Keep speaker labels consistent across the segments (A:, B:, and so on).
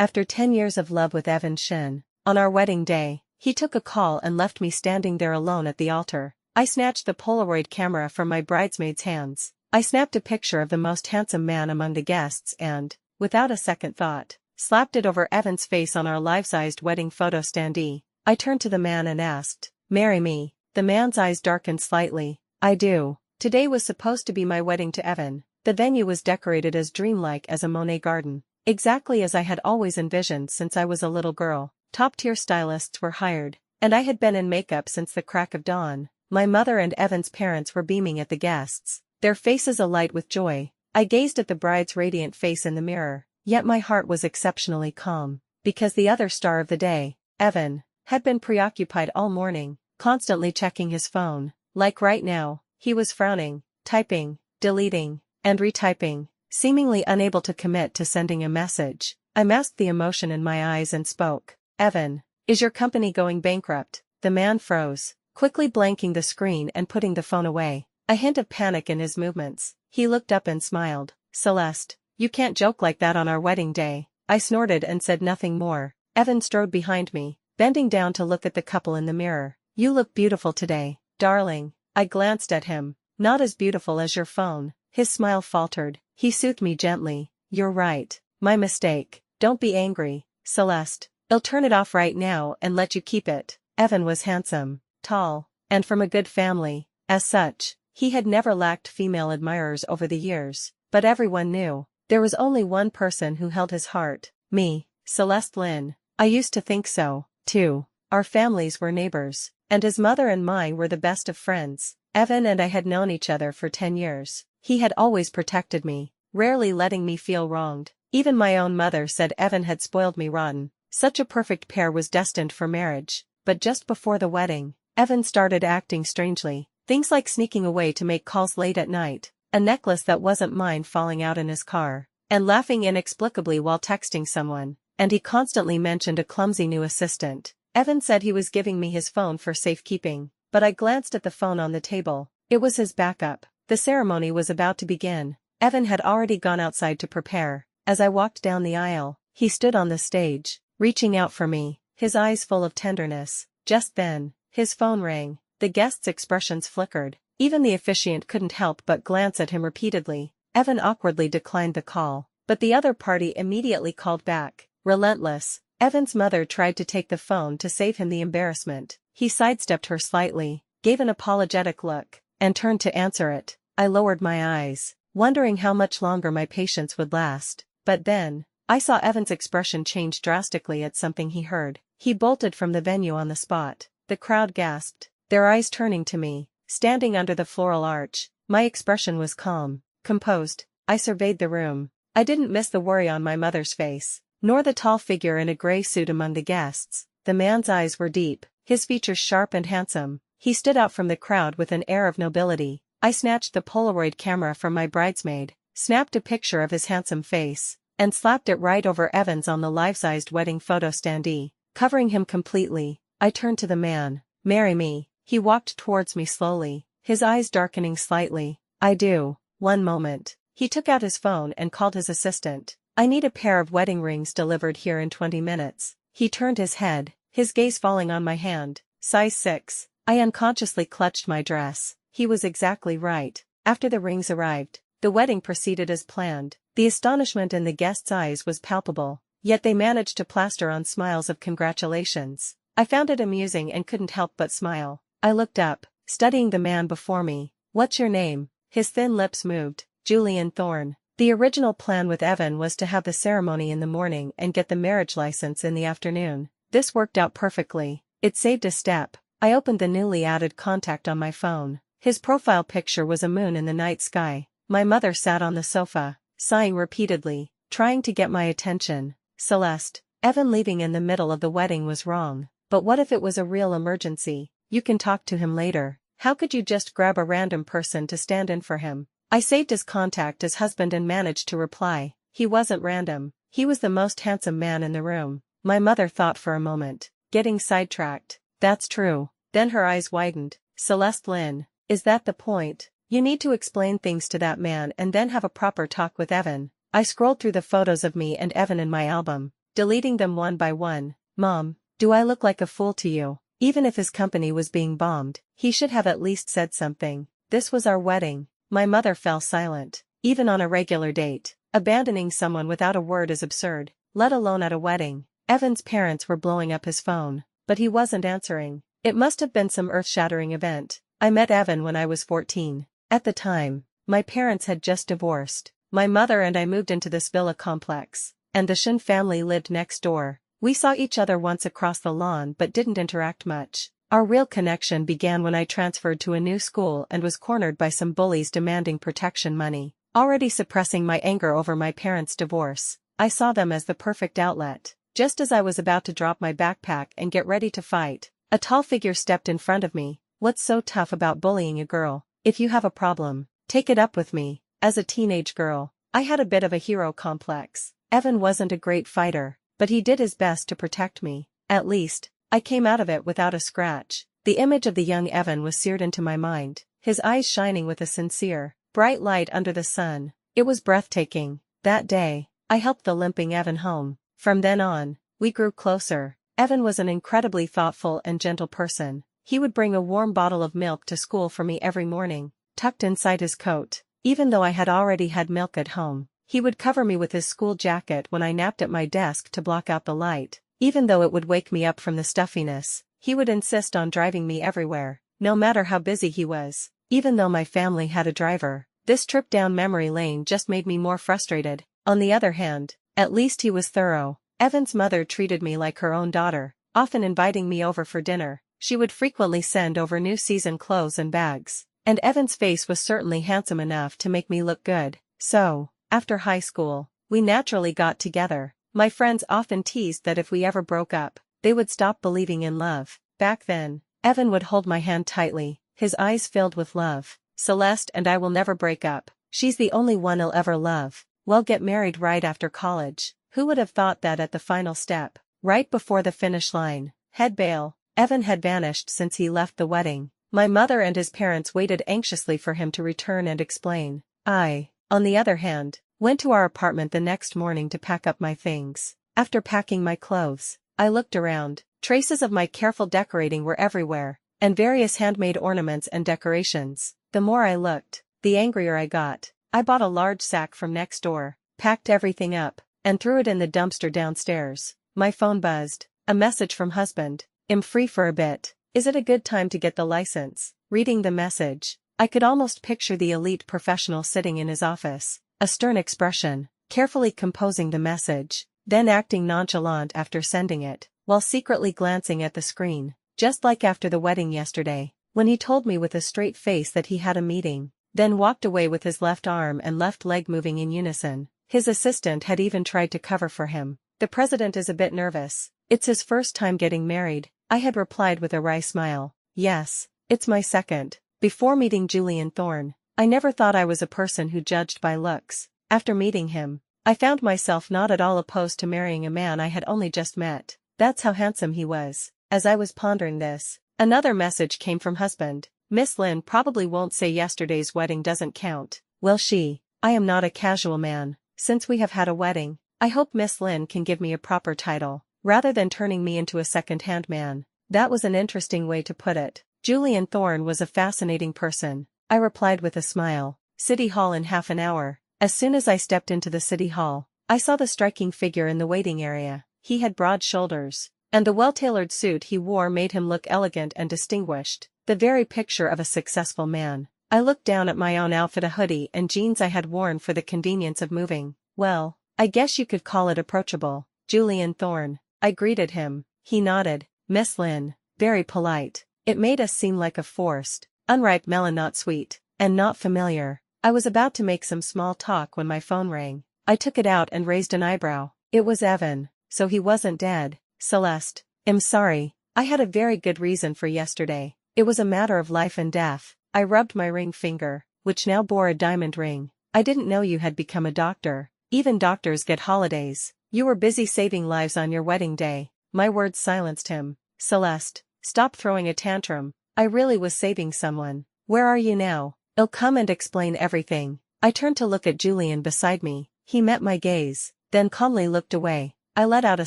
A: After 10 years of love with Evan Shin, on our wedding day, he took a call and left me standing there alone at the altar. I snatched the Polaroid camera from my bridesmaid's hands. I snapped a picture of the most handsome man among the guests and, without a second thought, slapped it over Evan's face on our life-sized wedding photo standee. I turned to the man and asked, "Marry me?" The man's eyes darkened slightly. "I do." Today was supposed to be my wedding to Evan. The venue was decorated as dreamlike as a Monet garden. Exactly as I had always envisioned since I was a little girl. Top-tier stylists were hired, and I had been in makeup since the crack of dawn. My mother and Evan's parents were beaming at the guests, their faces alight with joy. I gazed at the bride's radiant face in the mirror, yet my heart was exceptionally calm, because the other star of the day, Evan, had been preoccupied all morning, constantly checking his phone. Like right now, he was frowning, typing, deleting, and retyping, seemingly unable to commit to sending a message. I masked the emotion in my eyes and spoke. "Evan, is your company going bankrupt?" The man froze, quickly blanking the screen and putting the phone away, a hint of panic in his movements. He looked up and smiled. "Celeste, you can't joke like that on our wedding day." I snorted and said nothing more. Evan strode behind me, bending down to look at the couple in the mirror. "You look beautiful today, darling." I glanced at him. "Not as beautiful as your phone." His smile faltered. He soothed me gently. "You're right. My mistake. Don't be angry, Celeste. I'll turn it off right now and let you keep it." Evan was handsome, tall, and from a good family. As such, he had never lacked female admirers over the years, but everyone knew, there was only one person who held his heart. Me, Celeste Lynn. I used to think so, too. Our families were neighbors, and his mother and mine were the best of friends. Evan and I had known each other for 10 years. He had always protected me, rarely letting me feel wronged. Even my own mother said Evan had spoiled me rotten. Such a perfect pair was destined for marriage. But just before the wedding, Evan started acting strangely. Things like sneaking away to make calls late at night, a necklace that wasn't mine falling out in his car, and laughing inexplicably while texting someone. And he constantly mentioned a clumsy new assistant. Evan said he was giving me his phone for safekeeping, but I glanced at the phone on the table. It was his backup. The ceremony was about to begin. Evan had already gone outside to prepare. As I walked down the aisle, he stood on the stage, reaching out for me, his eyes full of tenderness. Just then, his phone rang. The guests' expressions flickered. Even the officiant couldn't help but glance at him repeatedly. Evan awkwardly declined the call, but the other party immediately called back. Relentless, Evan's mother tried to take the phone to save him the embarrassment. He sidestepped her slightly, gave an apologetic look, and turned to answer it. I lowered my eyes, wondering how much longer my patience would last. But then, I saw Evan's expression change drastically at something he heard. He bolted from the venue on the spot. The crowd gasped, their eyes turning to me, standing under the floral arch. My expression was calm, composed. I surveyed the room. I didn't miss the worry on my mother's face, nor the tall figure in a gray suit among the guests. The man's eyes were deep, his features sharp and handsome. He stood out from the crowd with an air of nobility. I snatched the Polaroid camera from my bridesmaid, snapped a picture of his handsome face, and slapped it right over Evan's on the life-sized wedding photo standee, covering him completely. I turned to the man. "Marry me." He walked towards me slowly, his eyes darkening slightly. "I do." One moment. He took out his phone and called his assistant. "I need a pair of wedding rings delivered here in 20 minutes. He turned his head, his gaze falling on my hand. Size 6. I unconsciously clutched my dress. He was exactly right. After the rings arrived, the wedding proceeded as planned. The astonishment in the guests' eyes was palpable, yet they managed to plaster on smiles of congratulations. I found it amusing and couldn't help but smile. I looked up, studying the man before me. "What's your name?" His thin lips moved. "Julian Thorne." The original plan with Evan was to have the ceremony in the morning and get the marriage license in the afternoon. This worked out perfectly. It saved a step. I opened the newly added contact on my phone. His profile picture was a moon in the night sky. My mother sat on the sofa, sighing repeatedly, trying to get my attention. "Celeste, Evan leaving in the middle of the wedding was wrong. But what if it was a real emergency? You can talk to him later. How could you just grab a random person to stand in for him?" I saved his contact as husband and managed to reply. He wasn't random. He was the most handsome man in the room. My mother thought for a moment, getting sidetracked. "That's true." Then her eyes widened. "Celeste Lynn, is that the point? You need to explain things to that man and then have a proper talk with Evan." I scrolled through the photos of me and Evan in my album. deleting them one by one. Mom, do I look like a fool to you? Even if his company was being bombed, he should have at least said something. This was our wedding. My mother fell silent. Even on a regular date, abandoning someone without a word is absurd, let alone at a wedding. Evan's parents were blowing up his phone, but he wasn't answering. It must have been some earth-shattering event. I met Evan when I was 14. At the time, my parents had just divorced. My mother and I moved into this villa complex, and the Shin family lived next door. We saw each other once across the lawn but didn't interact much. Our real connection began when I transferred to a new school and was cornered by some bullies demanding protection money. Already suppressing my anger over my parents' divorce, I saw them as the perfect outlet. Just as I was about to drop my backpack and get ready to fight, a tall figure stepped in front of me. What's so tough about bullying a girl? If you have a problem, take it up with me. As a teenage girl, I had a bit of a hero complex. Evan wasn't a great fighter, but he did his best to protect me. At least, I came out of it without a scratch. The image of the young Evan was seared into my mind, his eyes shining with a sincere, bright light under the sun. It was breathtaking. That day, I helped the limping Evan home. From then on, we grew closer. Evan was an incredibly thoughtful and gentle person. He would bring a warm bottle of milk to school for me every morning, tucked inside his coat. Even though I had already had milk at home, he would cover me with his school jacket when I napped at my desk to block out the light. Even though it would wake me up from the stuffiness, he would insist on driving me everywhere, no matter how busy he was. Even though my family had a driver, this trip down memory lane just made me more frustrated. On the other hand, at least he was thorough. Evan's mother treated me like her own daughter, often inviting me over for dinner. She would frequently send over new season clothes and bags, and Evan's face was certainly handsome enough to make me look good. So, after high school, we naturally got together. My friends often teased that if we ever broke up, they would stop believing in love. Back then, Evan would hold my hand tightly, his eyes filled with love. Celeste and I will never break up. She's the only one I'll ever love. We'll get married right after college. Who would have thought that at the final step, right before the finish line, head bail, Evan had vanished since he left the wedding. My mother and his parents waited anxiously for him to return and explain. I, on the other hand, went to our apartment the next morning to pack up my things. After packing my clothes, I looked around. Traces of my careful decorating were everywhere, and various handmade ornaments and decorations. The more I looked, the angrier I got. I bought a large sack from next door, packed everything up, and threw it in the dumpster downstairs. My phone buzzed. A message from husband. "I'm free for a bit. Is it a good time to get the license?" Reading the message, I could almost picture the elite professional sitting in his office, a stern expression, carefully composing the message, then acting nonchalant after sending it, while secretly glancing at the screen, just like after the wedding yesterday, when he told me with a straight face that he had a meeting, then walked away with his left arm and left leg moving in unison. His assistant had even tried to cover for him. "The president is a bit nervous. It's his first time getting married," I had replied with a wry smile. "Yes, it's my second." Before meeting Julian Thorne, I never thought I was a person who judged by looks. After meeting him, I found myself not at all opposed to marrying a man I had only just met. That's how handsome he was. As I was pondering this, another message came from husband. "Miss Lynn probably won't say yesterday's wedding doesn't count, will she? I am not a casual man. Since we have had a wedding, I hope Miss Lynn can give me a proper title, rather than turning me into a second-hand man." That was an interesting way to put it. Julian Thorne was a fascinating person, I replied with a smile. "City Hall in half an hour." As soon as I stepped into the City Hall, I saw the striking figure in the waiting area. He had broad shoulders, and the well-tailored suit he wore made him look elegant and distinguished, the very picture of a successful man. I looked down at my own outfit, a hoodie and jeans I had worn for the convenience of moving. "Well, I guess you could call it approachable, Julian Thorne." I greeted him. He nodded. "Miss Lynn, very polite." It made us seem like a forced, unripe melon, not sweet, and not familiar. I was about to make some small talk when my phone rang. I took it out and raised an eyebrow. It was Evan, so he wasn't dead. "Celeste, I'm sorry, I had a very good reason for yesterday. It was a matter of life and death." I rubbed my ring finger, which now bore a diamond ring. "I didn't know you had become a doctor. Even doctors get holidays. You were busy saving lives on your wedding day." My words silenced him. "Celeste, stop throwing a tantrum. I really was saving someone. Where are you now? I'll come and explain everything." I turned to look at Julian beside me. He met my gaze, then calmly looked away. I let out a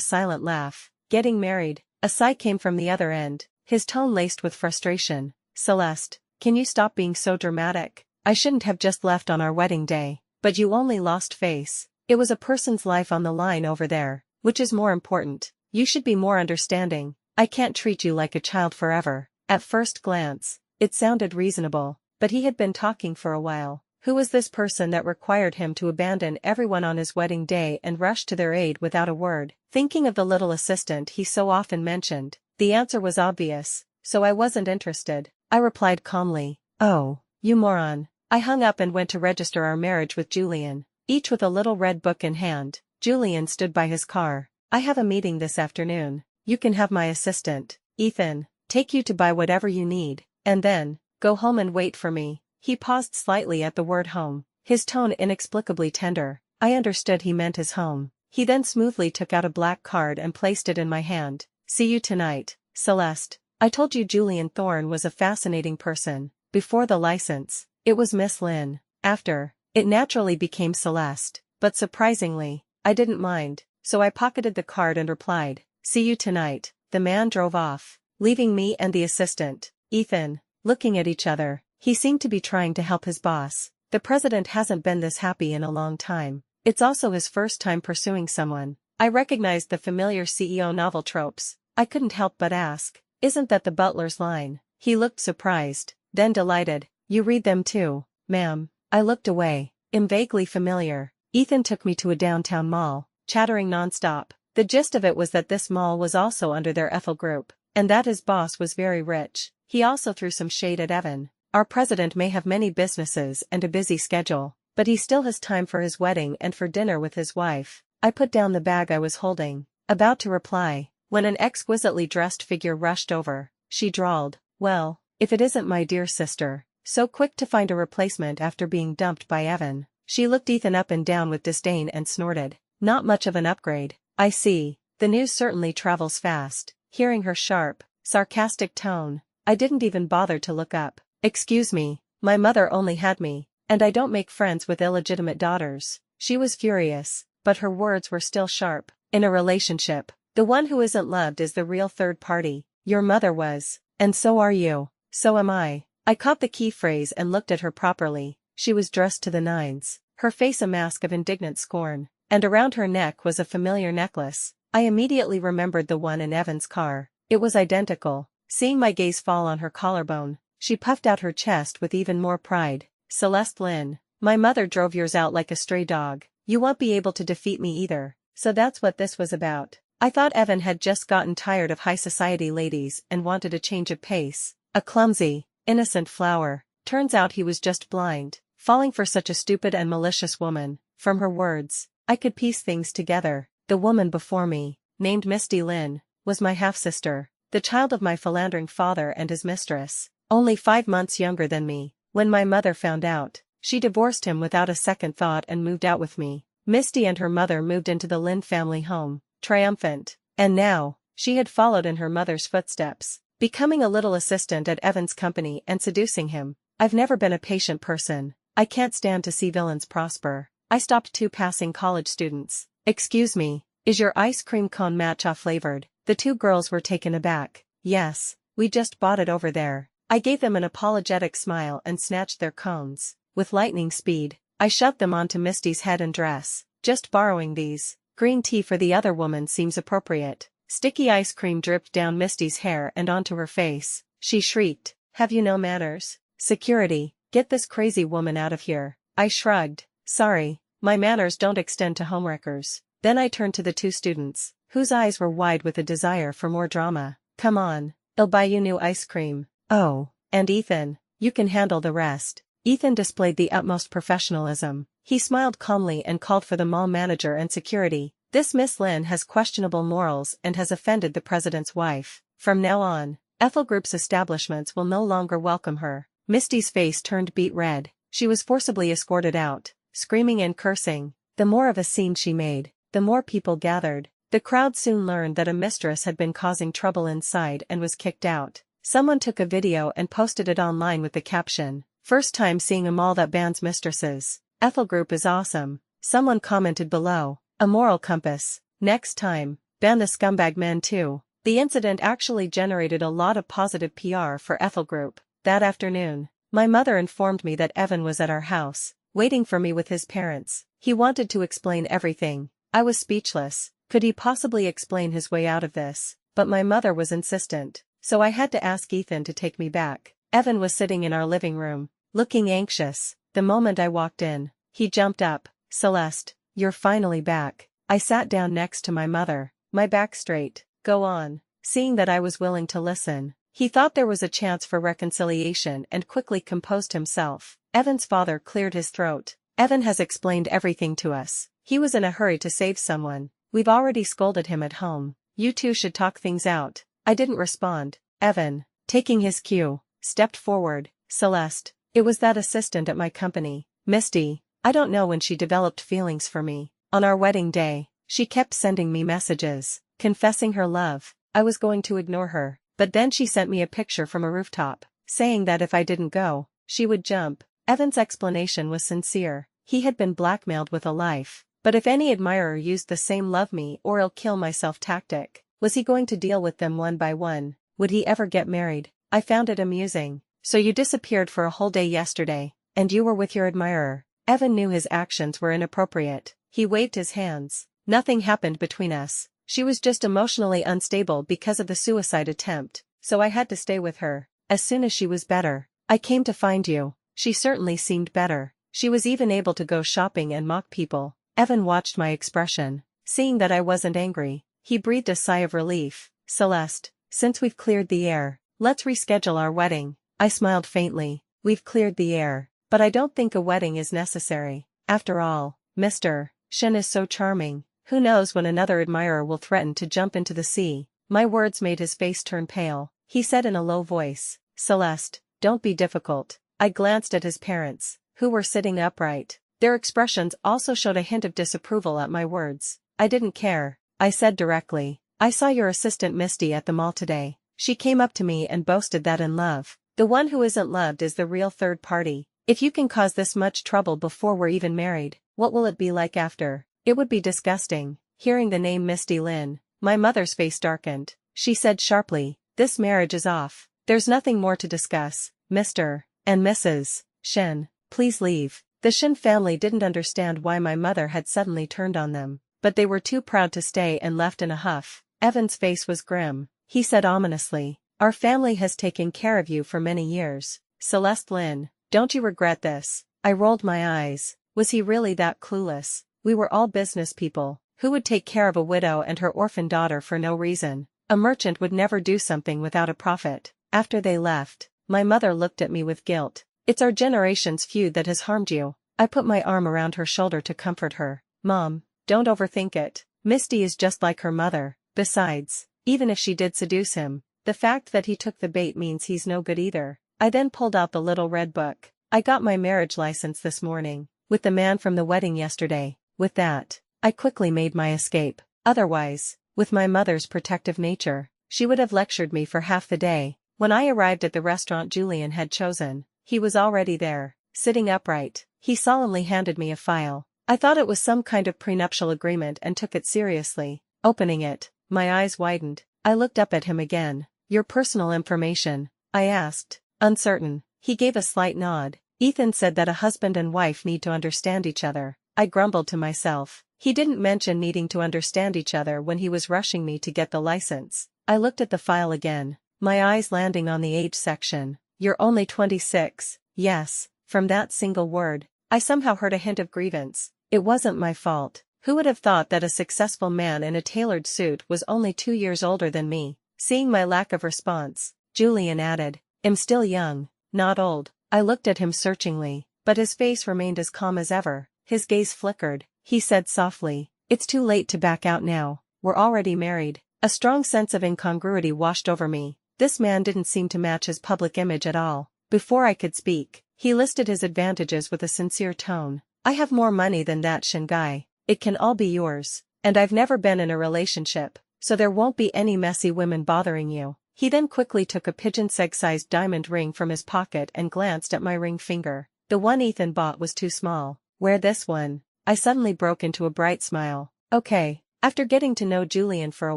A: silent laugh. Getting married. A sigh came from the other end, his tone laced with frustration. Celeste, can you stop being so dramatic? I shouldn't have just left on our wedding day. But you only lost face. It was a person's life on the line over there. Which is more important? You should be more understanding. I can't treat you like a child forever. At first glance, it sounded reasonable, but he had been talking for a while. Who was this person that required him to abandon everyone on his wedding day and rush to their aid without a word? Thinking of the little assistant he so often mentioned, the answer was obvious, so I wasn't interested. I replied calmly, "Oh, you moron." I hung up and went to register our marriage with Julian. Each with a little red book in hand, Julian stood by his car. "I have a meeting this afternoon. You can have my assistant, Ethan, take you to buy whatever you need, and then, go home and wait for me." He paused slightly at the word home, his tone inexplicably tender. I understood he meant his home. He then smoothly took out a black card and placed it in my hand. "See you tonight, Celeste. I told you Julian Thorne was a fascinating person. Before the license, it was Miss Lynn. After, it naturally became Celeste. But surprisingly, I didn't mind, so I pocketed the card and replied, 'See you tonight.'" The man drove off, leaving me and the assistant, Ethan, looking at each other. He seemed to be trying to help his boss. The president hasn't been this happy in a long time. It's also his first time pursuing someone. I recognized the familiar CEO novel tropes. I couldn't help but ask, "Isn't that the butler's line?" He looked surprised, then delighted. "You read them too, ma'am." I looked away. Vaguely familiar. Ethan took me to a downtown mall, chattering nonstop. The gist of it was that this mall was also under their Ethel group, and that his boss was very rich. He also threw some shade at Evan. Our president may have many businesses and a busy schedule, but he still has time for his wedding and for dinner with his wife. I put down the bag I was holding, about to reply, when an exquisitely dressed figure rushed over. She drawled, "Well, if it isn't my dear sister, so quick to find a replacement after being dumped by Evan." She looked Ethan up and down with disdain and snorted, "Not much of an upgrade." "I see, the news certainly travels fast." Hearing her sharp, sarcastic tone, I didn't even bother to look up. "Excuse me, my mother only had me, and I don't make friends with illegitimate daughters." She was furious, but her words were still sharp. "In a relationship, the one who isn't loved is the real third party. Your mother was, and so are you. So am I." I caught the key phrase and looked at her properly. She was dressed to the nines, her face a mask of indignant scorn, and around her neck was a familiar necklace. I immediately remembered the one in Evan's car. It was identical. Seeing my gaze fall on her collarbone, she puffed out her chest with even more pride. "Celeste Lynn, my mother drove yours out like a stray dog. You won't be able to defeat me either." So that's what this was about. I thought Evan had just gotten tired of high society ladies and wanted a change of pace. A clumsy, innocent flower. Turns out he was just blind, falling for such a stupid and malicious woman. From her words, I could piece things together. The woman before me, named Misty Lynn, was my half-sister, the child of my philandering father and his mistress, only 5 months younger than me. When my mother found out, she divorced him without a second thought and moved out with me. Misty and her mother moved into the Lynn family home, triumphant, and now, she had followed in her mother's footsteps, becoming a little assistant at Evan's company and seducing him. I've never been a patient person. I can't stand to see villains prosper. I stopped 2 passing college students. "Excuse me, is your ice cream cone matcha flavored?" The 2 girls were taken aback. "Yes, we just bought it over there." I gave them an apologetic smile and snatched their cones. With lightning speed, I shoved them onto Misty's head and dress. "Just borrowing these. Green tea for the other woman seems appropriate." Sticky ice cream dripped down Misty's hair and onto her face. She shrieked, "Have you no manners? Security, get this crazy woman out of here." I shrugged. "Sorry, my manners don't extend to homewreckers." Then I turned to the 2 students, whose eyes were wide with a desire for more drama. "Come on, I'll buy you new ice cream. Oh, and Ethan, you can handle the rest." Ethan displayed the utmost professionalism. He smiled calmly and called for the mall manager and security. "This Miss Lynn has questionable morals and has offended the president's wife. From now on, Ethel Group's establishments will no longer welcome her." Misty's face turned beet red. She was forcibly escorted out, screaming and cursing. The more of a scene she made, the more people gathered. The crowd soon learned that a mistress had been causing trouble inside and was kicked out. Someone took a video and posted it online with the caption, "First time seeing a mall that bans mistresses. Ethel Group is awesome." Someone commented below, "A moral compass. Next time, ban the scumbag men too. The incident actually generated a lot of positive PR for Ethel Group. That afternoon, my mother informed me that Evan was at our house, waiting for me with his parents. He wanted to explain everything. I was speechless. Could he possibly explain his way out of this? But my mother was insistent, so I had to ask Ethan to take me back. Evan was sitting in our living room, looking anxious. The moment I walked in, he jumped up. "Celeste, you're finally back." I sat down next to my mother, my back straight. "Go on." Seeing that I was willing to listen, he thought there was a chance for reconciliation and quickly composed himself. Evan's father cleared his throat. "Evan has explained everything to us. He was in a hurry to save someone. We've already scolded him at home. You two should talk things out." I didn't respond. Evan, taking his cue, stepped forward. "Celeste, it was that assistant at my company, Misty. I don't know when she developed feelings for me. On our wedding day, she kept sending me messages, confessing her love. I was going to ignore her, but then she sent me a picture from a rooftop, saying that if I didn't go, she would jump." Evan's explanation was sincere. He had been blackmailed with a life. But if any admirer used the same love me or I'll kill myself tactic, was he going to deal with them one by one? Would he ever get married? I found it amusing. "So you disappeared for a whole day yesterday, and you were with your admirer." Evan knew his actions were inappropriate. He waved his hands. "Nothing happened between us. She was just emotionally unstable because of the suicide attempt, so I had to stay with her. As soon as she was better, I came to find you." She certainly seemed better. She was even able to go shopping and mock people. Evan watched my expression. Seeing that I wasn't angry, he breathed a sigh of relief. "Celeste, since we've cleared the air, let's reschedule our wedding." I smiled faintly. "We've cleared the air, but I don't think a wedding is necessary. After all, Mr. Shen is so charming. Who knows when another admirer will threaten to jump into the sea." My words made his face turn pale. He said in a low voice, "Celeste, don't be difficult." I glanced at his parents, who were sitting upright. Their expressions also showed a hint of disapproval at my words. "I didn't care," I said directly. "I saw your assistant Misty at the mall today. She came up to me and boasted that in love, the one who isn't loved is the real third party. If you can cause this much trouble before we're even married, what will it be like after? It would be disgusting." Hearing the name Misty Lynn, my mother's face darkened. She said sharply, "This marriage is off. There's nothing more to discuss. Mr. and Mrs. Shen, please leave." The Shen family didn't understand why my mother had suddenly turned on them, but they were too proud to stay and left in a huff. Evan's face was grim. He said ominously, "Our family has taken care of you for many years. Celeste Lynn, don't you regret this?" I rolled my eyes. Was he really that clueless? We were all business people. Who would take care of a widow and her orphan daughter for no reason? A merchant would never do something without a profit. After they left, my mother looked at me with guilt. "It's our generation's feud that has harmed you." I put my arm around her shoulder to comfort her. "Mom, don't overthink it. Misty is just like her mother. Besides, even if she did seduce him, the fact that he took the bait means he's no good either." I then pulled out the little red book. "I got my marriage license this morning, with the man from the wedding yesterday." With that, I quickly made my escape. Otherwise, with my mother's protective nature, she would have lectured me for half the day. When I arrived at the restaurant Julian had chosen, he was already there, sitting upright. He solemnly handed me a file. I thought it was some kind of prenuptial agreement and took it seriously. Opening it, my eyes widened. I looked up at him again. "Your personal information?" I asked, uncertain. He gave a slight nod. "Ethan said that a husband and wife need to understand each other." I grumbled to myself. He didn't mention needing to understand each other when he was rushing me to get the license. I looked at the file again, my eyes landing on the age section. "You're only 26. Yes." From that single word, I somehow heard a hint of grievance. It wasn't my fault. Who would have thought that a successful man in a tailored suit was only 2 years older than me? Seeing my lack of response, Julian added, "I'm still young, not old." I looked at him searchingly, but his face remained as calm as ever. His gaze flickered. He said softly, "It's too late to back out now. We're already married." A strong sense of incongruity washed over me. This man didn't seem to match his public image at all. Before I could speak, he listed his advantages with a sincere tone. "I have more money than that Shen guy. It can all be yours. And I've never been in a relationship, so there won't be any messy women bothering you." He then quickly took a pigeon's egg-sized diamond ring from his pocket and glanced at my ring finger. "The one Ethan bought was too small. Wear this one." I suddenly broke into a bright smile. "Okay, After getting to know Julian for a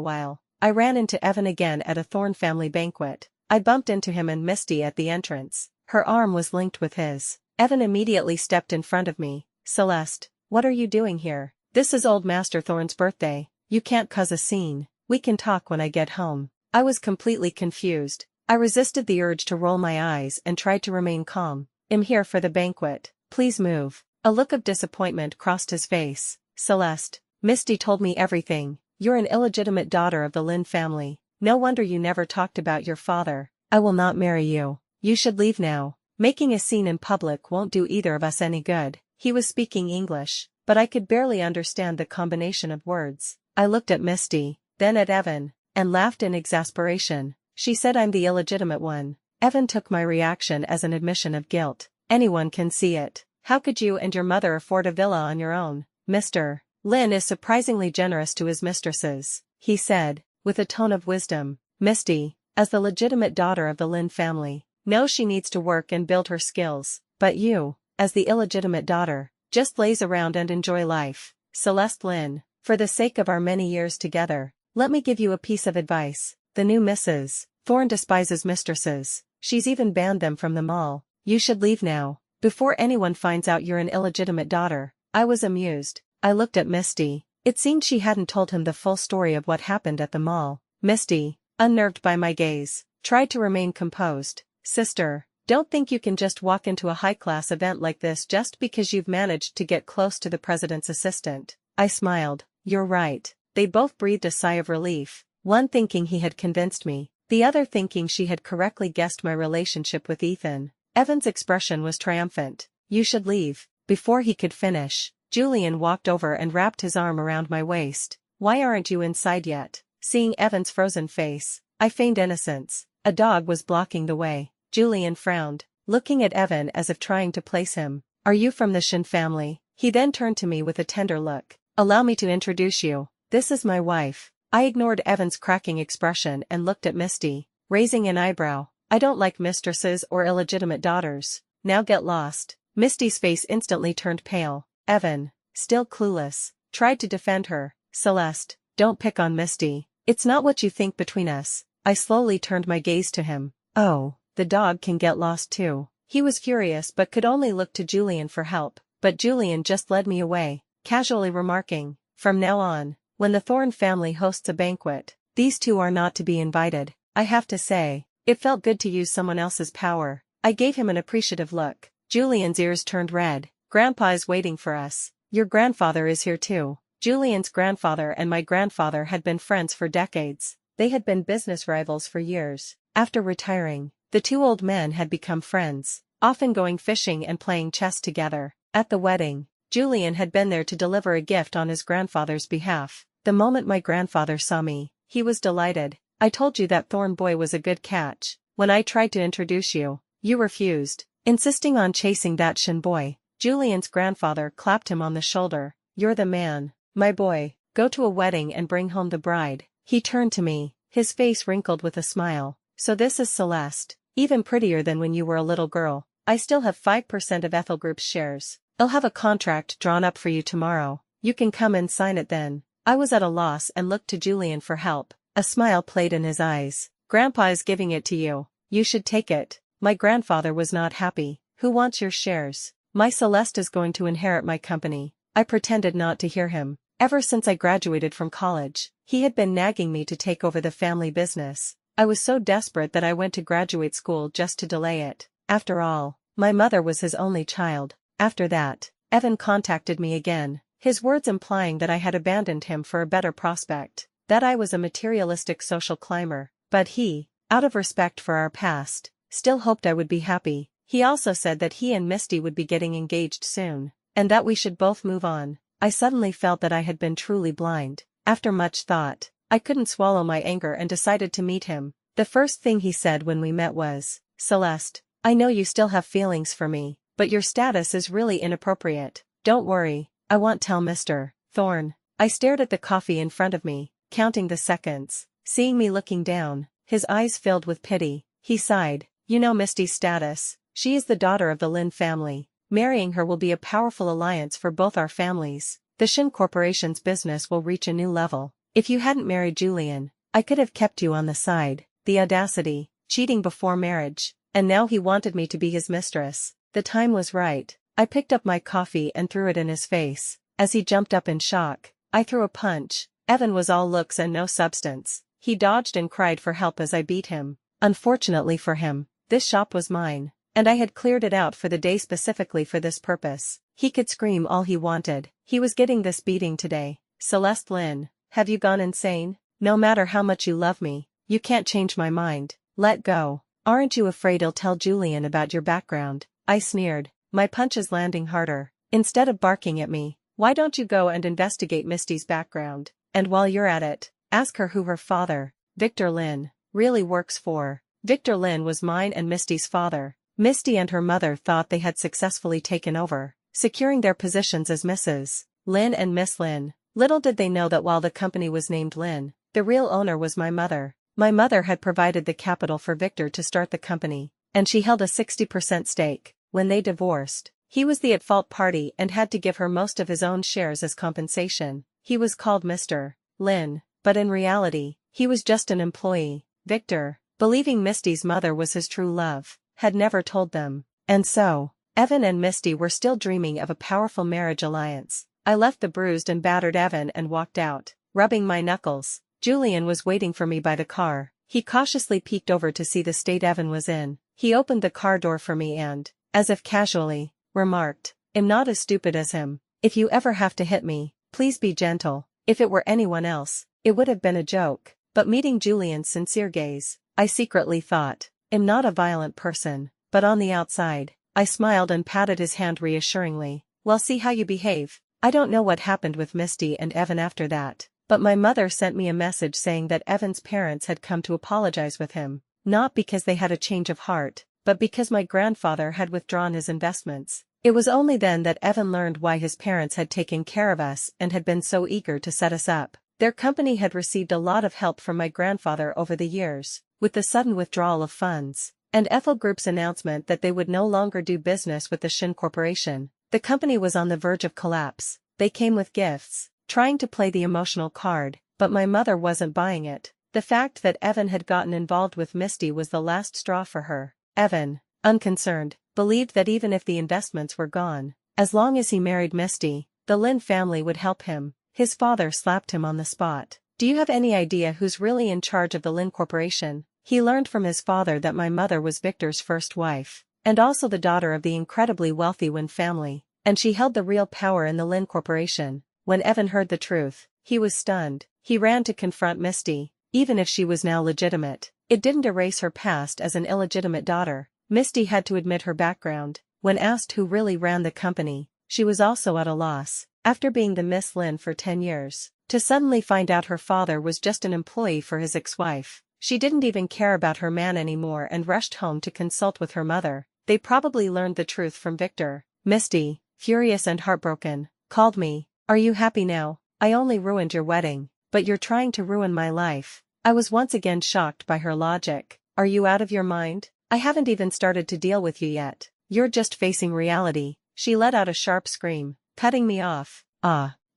A: while, I ran into Evan again at a Thorne family banquet. I bumped into him and Misty at the entrance. Her arm was linked with his. Evan immediately stepped in front of me. "Celeste, what are you doing here? This is old Master Thorne's birthday. You can't cause a scene. We can talk when I get home." I was completely confused. I resisted the urge to roll my eyes and tried to remain calm. "I'm here for the banquet. Please move." A look of disappointment crossed his face. "Celeste, Misty told me everything. You're an illegitimate daughter of the Lynn family. No wonder you never talked about your father. I will not marry you. You should leave now. Making a scene in public won't do either of us any good." He was speaking English, but I could barely understand the combination of words. I looked at Misty, then at Evan, and laughed in exasperation. "She said I'm the illegitimate one." Evan took my reaction as an admission of guilt. "Anyone can see it. How could you and your mother afford a villa on your own?" "Mr. Lynn is surprisingly generous to his mistresses," he said, with a tone of wisdom. "Misty, as the legitimate daughter of the Lynn family, knows she needs to work and build her skills, but you, as the illegitimate daughter, just lays around and enjoy life. Celeste Lynn, for the sake of our many years together, let me give you a piece of advice. The new Mrs. Thorne despises mistresses. She's even banned them from the mall. You should leave now, before anyone finds out you're an illegitimate daughter." I was amused. I looked at Misty. It seemed she hadn't told him the full story of what happened at the mall. Misty, unnerved by my gaze, tried to remain composed. "Sister, don't think you can just walk into a high-class event like this just because you've managed to get close to the president's assistant." I smiled. "You're right." They both breathed a sigh of relief, one thinking he had convinced me, the other thinking she had correctly guessed my relationship with Ethan. Evan's expression was triumphant. "You should leave." Before he could finish, Julian walked over and wrapped his arm around my waist. "Why aren't you inside yet?" Seeing Evan's frozen face, I feigned innocence. A dog was blocking the way. Julian frowned, looking at Evan as if trying to place him. "Are you from the Shin family?" He then turned to me with a tender look. "Allow me to introduce you. This is my wife." I ignored Evan's cracking expression and looked at Misty, raising an eyebrow. "I don't like mistresses or illegitimate daughters. Now get lost." Misty's face instantly turned pale. Evan, still clueless, tried to defend her. "Celeste, don't pick on Misty. It's not what you think between us." I slowly turned my gaze to him. "Oh, the dog can get lost too." He was furious but could only look to Julian for help, but Julian just led me away, casually remarking, "From now on, when the Thorne family hosts a banquet, these two are not to be invited." I have to say, it felt good to use someone else's power. I gave him an appreciative look. Julian's ears turned red. "Grandpa is waiting for us. Your grandfather is here too." Julian's grandfather and my grandfather had been friends for decades. They had been business rivals for years. After retiring, the two old men had become friends, often going fishing and playing chess together. At the wedding, Julian had been there to deliver a gift on his grandfather's behalf. The moment my grandfather saw me, he was delighted. "I told you that Thorne boy was a good catch. When I tried to introduce you, you refused, insisting on chasing that Shin boy." Julian's grandfather clapped him on the shoulder. "You're the man, my boy. Go to a wedding and bring home the bride." He turned to me, his face wrinkled with a smile. "So this is Celeste, even prettier than when you were a little girl. I still have 5% of Ethel Group's shares. I'll have a contract drawn up for you tomorrow. You can come and sign it then." I was at a loss and looked to Julian for help. A smile played in his eyes. "Grandpa is giving it to you. You should take it." My grandfather was not happy. "Who wants your shares?" "My Celeste is going to inherit my company." I pretended not to hear him. Ever since I graduated from college, he had been nagging me to take over the family business. I was so desperate that I went to graduate school just to delay it. After all, my mother was his only child. After that, Evan contacted me again, his words implying that I had abandoned him for a better prospect, that I was a materialistic social climber, but he, out of respect for our past, still hoped I would be happy. He also said that he and Misty would be getting engaged soon, and that we should both move on. I suddenly felt that I had been truly blind. After much thought, I couldn't swallow my anger and decided to meet him. The first thing he said when we met was, "Celeste, I know you still have feelings for me, but your status is really inappropriate. Don't worry, I won't tell Mr. Thorne." I stared at the coffee in front of me, counting the seconds. Seeing me looking down, his eyes filled with pity. He sighed. "You know Misty's status. She is the daughter of the Lynn family. Marrying her will be a powerful alliance for both our families. The Shin Corporation's business will reach a new level. If you hadn't married Julian, I could have kept you on the side. The audacity, cheating before marriage, and now he wanted me to be his mistress. The time was right. I picked up my coffee and threw it in his face. As he jumped up in shock, I threw a punch. Evan was all looks and no substance. He dodged and cried for help as I beat him. Unfortunately for him, this shop was mine, and I had cleared it out for the day specifically for this purpose. He could scream all he wanted. He was getting this beating today. Celeste Lynn, have you gone insane? No matter how much you love me, you can't change my mind. Let go. Aren't you afraid I'll tell Julian about your background? I sneered, my punches landing harder. Instead of barking at me, why don't you go and investigate Misty's background? And while you're at it, ask her who her father, Victor Lynn, really works for. Victor Lynn was mine and Misty's father. Misty and her mother thought they had successfully taken over, securing their positions as Mrs. Lynn and Miss Lynn. Little did they know that while the company was named Lynn, the real owner was my mother. My mother had provided the capital for Victor to start the company, and she held a 60% stake. When they divorced, he was the at-fault party and had to give her most of his own shares as compensation. He was called Mr. Lynn, but in reality, he was just an employee. Victor, believing Misty's mother was his true love, had never told them. And so, Evan and Misty were still dreaming of a powerful marriage alliance. I left the bruised and battered Evan and walked out, rubbing my knuckles. Julian was waiting for me by the car. He cautiously peeked over to see the state Evan was in. He opened the car door for me and, as if casually, remarked, "I'm not as stupid as him. If you ever have to hit me, please be gentle." If it were anyone else, it would have been a joke, but meeting Julian's sincere gaze, I secretly thought, I'm not a violent person, but on the outside, I smiled and patted his hand reassuringly. Well, see how you behave. I don't know what happened with Misty and Evan after that, but my mother sent me a message saying that Evan's parents had come to apologize with him, not because they had a change of heart, but because my grandfather had withdrawn his investments. It was only then that Evan learned why his parents had taken care of us and had been so eager to set us up. Their company had received a lot of help from my grandfather over the years. With the sudden withdrawal of funds, and Ethel Group's announcement that they would no longer do business with the Shin Corporation, the company was on the verge of collapse. They came with gifts, trying to play the emotional card, but my mother wasn't buying it. The fact that Evan had gotten involved with Misty was the last straw for her. Evan, unconcerned, believed that even if the investments were gone, as long as he married Misty, the Lynn family would help him. His father slapped him on the spot. Do you have any idea who's really in charge of the Lynn Corporation? He learned from his father that my mother was Victor's first wife, and also the daughter of the incredibly wealthy Lynn family, and she held the real power in the Lynn Corporation. When Evan heard the truth, he was stunned. He ran to confront Misty, even if she was now legitimate. It didn't erase her past as an illegitimate daughter. Misty had to admit her background. When asked who really ran the company, she was also at a loss. After being the Miss Lynn for 10 years, to suddenly find out her father was just an employee for his ex-wife. She didn't even care about her man anymore and rushed home to consult with her mother. They probably learned the truth from Victor. Misty, furious and heartbroken, called me. Are you happy now? I only ruined your wedding, but you're trying to ruin my life. I was once again shocked by her logic. Are you out of your mind? I haven't even started to deal with you yet. You're just facing reality. She let out a sharp scream, cutting me off.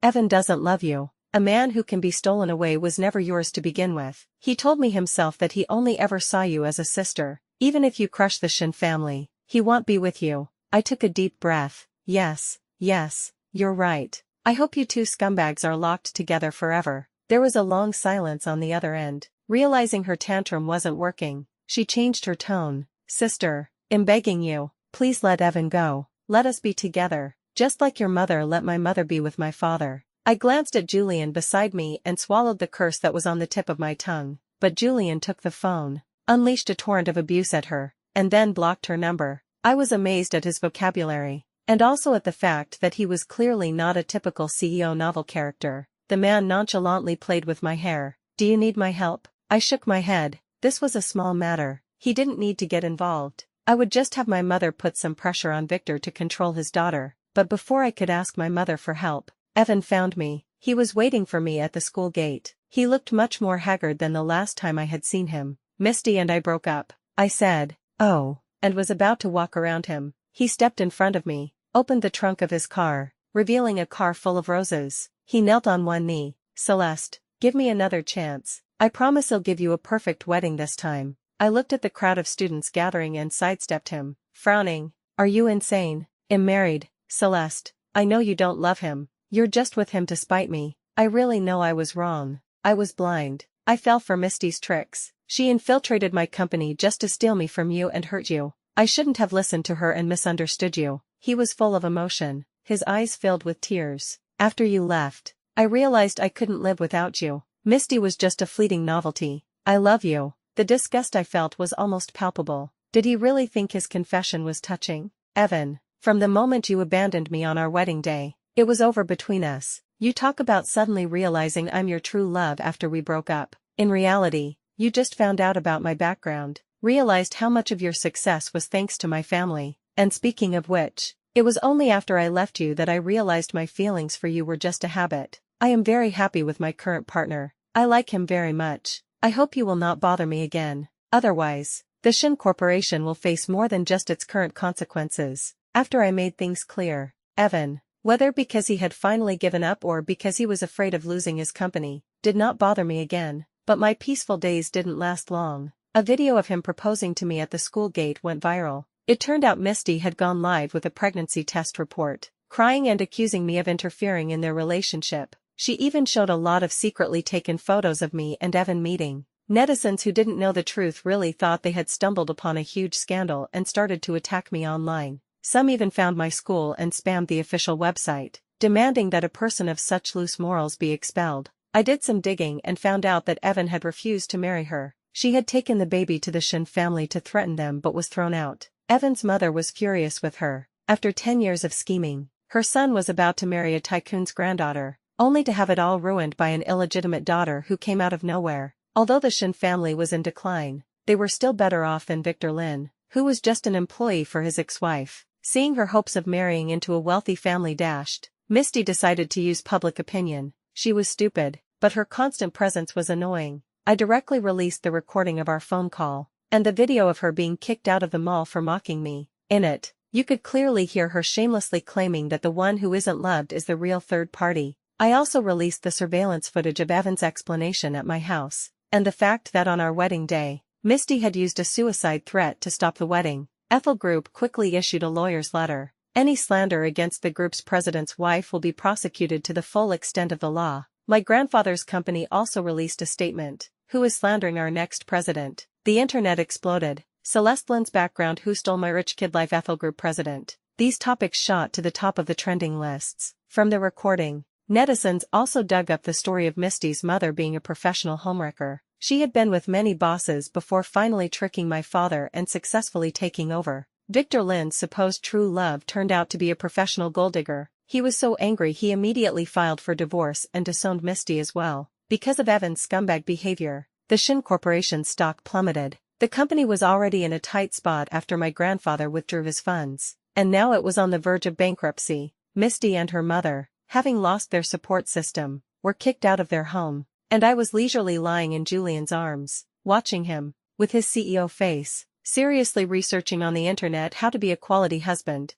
A: Evan doesn't love you. A man who can be stolen away was never yours to begin with. He told me himself that he only ever saw you as a sister. Even if you crush the Shin family, he won't be with you. I took a deep breath. Yes, you're right. I hope you two scumbags are locked together forever. There was a long silence on the other end. Realizing her tantrum wasn't working, she changed her tone. Sister, I'm begging you, please let Evan go. Let us be together, just like your mother let my mother be with my father. I glanced at Julian beside me and swallowed the curse that was on the tip of my tongue, but Julian took the phone, unleashed a torrent of abuse at her, and then blocked her number. I was amazed at his vocabulary, and also at the fact that he was clearly not a typical CEO novel character. The man nonchalantly played with my hair. Do you need my help? I shook my head. This was a small matter. He didn't need to get involved. I would just have my mother put some pressure on Victor to control his daughter. But before I could ask my mother for help, Evan found me. He was waiting for me at the school gate. He looked much more haggard than the last time I had seen him. Misty and I broke up, I said. Oh, and was about to walk around him. He stepped in front of me, opened the trunk of his car, revealing a car full of roses. He knelt on one knee. "Celeste, give me another chance. I promise I'll give you a perfect wedding this time." I looked at the crowd of students gathering and sidestepped him, frowning. "Are you insane? I'm married, Celeste. I know you don't love him. You're just with him to spite me. I really know I was wrong. I was blind. I fell for Misty's tricks. She infiltrated my company just to steal me from you and hurt you. I shouldn't have listened to her and misunderstood you." He was full of emotion, his eyes filled with tears. "After you left, I realized I couldn't live without you. Misty was just a fleeting novelty. I love you." The disgust I felt was almost palpable. Did he really think his confession was touching? "Evan, from the moment you abandoned me on our wedding day, it was over between us. You talk about suddenly realizing I'm your true love after we broke up. In reality, you just found out about my background, realized how much of your success was thanks to my family. And speaking of which, it was only after I left you that I realized my feelings for you were just a habit. I am very happy with my current partner. I like him very much. I hope you will not bother me again. Otherwise, the Shin Corporation will face more than just its current consequences." After I made things clear, Evan, whether because he had finally given up or because he was afraid of losing his company, did not bother me again. But my peaceful days didn't last long. A video of him proposing to me at the school gate went viral. It turned out Misty had gone live with a pregnancy test report, crying and accusing me of interfering in their relationship. She even showed a lot of secretly taken photos of me and Evan meeting. Netizens who didn't know the truth really thought they had stumbled upon a huge scandal and started to attack me online. Some even found my school and spammed the official website, demanding that a person of such loose morals be expelled. I did some digging and found out that Evan had refused to marry her. She had taken the baby to the Shin family to threaten them but was thrown out. Evan's mother was furious with her. After 10 years of scheming, her son was about to marry a tycoon's granddaughter, only to have it all ruined by an illegitimate daughter who came out of nowhere. Although the Shin family was in decline, they were still better off than Victor Lin, who was just an employee for his ex-wife. Seeing her hopes of marrying into a wealthy family dashed, Misty decided to use public opinion. She was stupid, but her constant presence was annoying. I directly released the recording of our phone call, and the video of her being kicked out of the mall for mocking me. In it, you could clearly hear her shamelessly claiming that the one who isn't loved is the real third party. I also released the surveillance footage of Evan's explanation at my house, and the fact that on our wedding day, Misty had used a suicide threat to stop the wedding. Ethel Group quickly issued a lawyer's letter. Any slander against the group's president's wife will be prosecuted to the full extent of the law. My grandfather's company also released a statement. Who is slandering our next president? The internet exploded. Celeste Lynn's background. Who stole my rich kid life? Ethel Group president. These topics shot to the top of the trending lists. From the recording, netizens also dug up the story of Misty's mother being a professional homewrecker. She had been with many bosses before finally tricking my father and successfully taking over. Victor Lin's supposed true love turned out to be a professional gold digger. He was so angry he immediately filed for divorce and disowned Misty as well. Because of Evan's scumbag behavior, the Shin Corporation's stock plummeted. The company was already in a tight spot after my grandfather withdrew his funds, and now it was on the verge of bankruptcy. Misty and her mother, having lost their support system, were kicked out of their home. And I was leisurely lying in Julian's arms, watching him, with his CEO face, seriously researching on the internet how to be a quality husband.